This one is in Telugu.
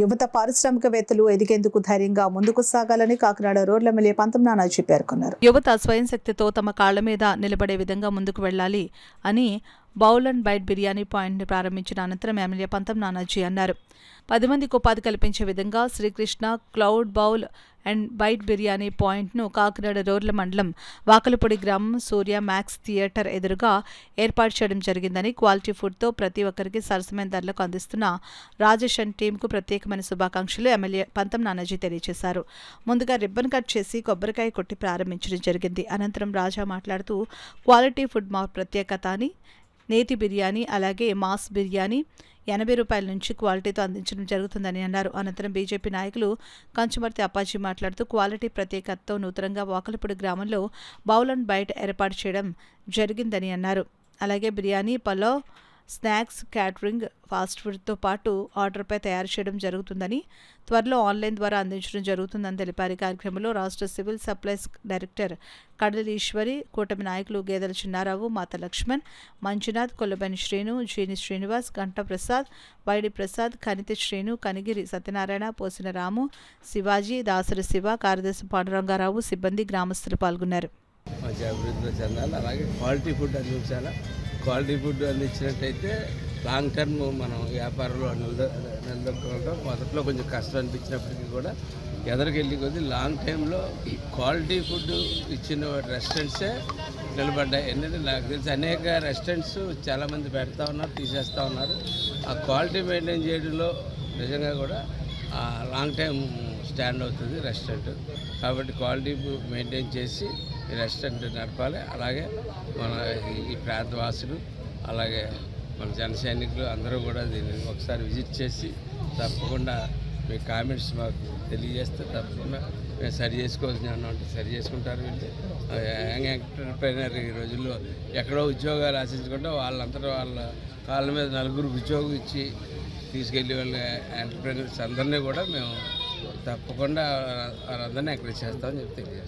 యువత పారిశ్రామికవేత్తలు ఎదిగేందుకు ధైర్యంగా ముందుకు సాగాలని కాకినాడ రోడ్ల ఎమ్మెల్యే పంతం నానాజీ పేర్కొన్నారు. యువత స్వయం శక్తితో తమ కాళ్ల మీద నిలబడే విధంగా ముందుకు వెళ్లాలి అని బౌల్ అండ్ బైట్ బిర్యానీ పాయింట్ని ప్రారంభించిన అనంతరం ఎమ్మెల్యే పంతం నానాజీ అన్నారు. 10 మందికి ఉపాధి కల్పించే విధంగా Srikrishna cloud bowl and byte biryani పాయింట్ను కాకినాడ రోడ్ల మండలం వాకలపొడి గ్రామం సూర్య మ్యాక్స్ థియేటర్ ఎదురుగా ఏర్పాటు చేయడం జరిగిందని, క్వాలిటీ ఫుడ్తో ప్రతి ఒక్కరికి సరసమైన ధరలకు అందిస్తున్న రాజేష్ అండ్ టీంకు ప్రత్యేకమైన శుభాకాంక్షలు ఎమ్మెల్యే పంతం నానాజీ తెలియజేశారు. ముందుగా రిబ్బన్ కట్ చేసి కొబ్బరికాయ కొట్టి ప్రారంభించడం జరిగింది. అనంతరం రాజా మాట్లాడుతూ క్వాలిటీ ఫుడ్ మా ప్రత్యేకత అని, నేతి బిర్యానీ అలాగే మాస్ బిర్యానీ 80 రూపాయల నుంచి క్వాలిటీతో అందించడం జరుగుతుందని అన్నారు. అనంతరం బీజేపీ నాయకులు కంచుమర్తి అప్పాజీ మాట్లాడుతూ క్వాలిటీ ప్రత్యేకతతో నూతనంగా వాకలపూడి గ్రామంలో బౌల్ అండ్ బైట్ ఏర్పాటు చేయడం జరిగిందని అన్నారు. అలాగే biryani, pulao, snacks, catering, fast ఫుడ్తో పాటు ఆర్డర్పై తయారు చేయడం జరుగుతుందని, త్వరలో ఆన్లైన్ ద్వారా అందించడం జరుగుతుందని తెలిపారు. కార్యక్రమంలో రాష్ట్ర సివిల్ సప్లైస్ డైరెక్టర్ కడలి ఈశ్వరి, కూటమి నాయకులు గేదెల చిన్నారావు, మాత లక్ష్మణ్, మంజునాథ్, కొల్లబని శ్రీను, జీని శ్రీనివాస్, గంట ప్రసాద్, వైడి ప్రసాద్, కనితి శ్రీను, కనిగిరి సత్యనారాయణ, పోసిన రాము, శివాజీ, దాసరి శివ, కార్యదర్శి పాండురంగారావు, సిబ్బంది, గ్రామస్తులు పాల్గొన్నారు. అభివృద్ధిలో చెందాలి. అలాగే క్వాలిటీ ఫుడ్ అందించాలి. క్వాలిటీ ఫుడ్ అందించినట్టయితే లాంగ్ టర్మ్ మనం వ్యాపారంలో నిలదొక్కడం మొదట్లో కొంచెం కష్టం అనిపించినప్పటికీ కూడా ఎదరికెళ్ళి కొద్ది లాంగ్ టైంలో క్వాలిటీ ఫుడ్ ఇచ్చిన రెస్టారెంట్సే నిలబడ్డాయి. ఎందుకంటే నాకు తెలిసి అనేక రెస్టారెంట్స్ చాలామంది పెడతా ఉన్నారు, తీసేస్తూ ఉన్నారు. ఆ క్వాలిటీ మెయింటైన్ చేయడంలో నిజంగా కూడా లాంగ్ టైం స్టాండ్ అవుతుంది రెస్టారెంట్. కాబట్టి క్వాలిటీ మెయింటైన్ చేసి ఈ రెస్టారెంట్ నడపాలి. అలాగే మన ఈ ప్రాంతవాసులు అలాగే మన జన సైనికులు అందరూ కూడా దీన్ని ఒకసారి విజిట్ చేసి తప్పకుండా మీ కామెంట్స్ మాకు తెలియజేస్తే తప్పకుండా మేము సరి చేసుకోవాల్సిన అంటే సరి చేసుకుంటారు. వీళ్ళు యంగ్ ఎంటర్ప్రైనర్ ఈ రోజుల్లో ఎక్కడో ఉద్యోగాలు ఆశించకుండా వాళ్ళందరూ వాళ్ళ కాళ్ళ మీద నలుగురు ఉద్యోగం ఇచ్చి తీసుకెళ్ళి వాళ్ళ ఎంటర్ప్రైనర్స్ అందరినీ కూడా మేము తప్పకుండా వాళ్ళందరినీ ఎంకరేజ్ చేస్తామని చెప్పి తెలియజేస్తాం.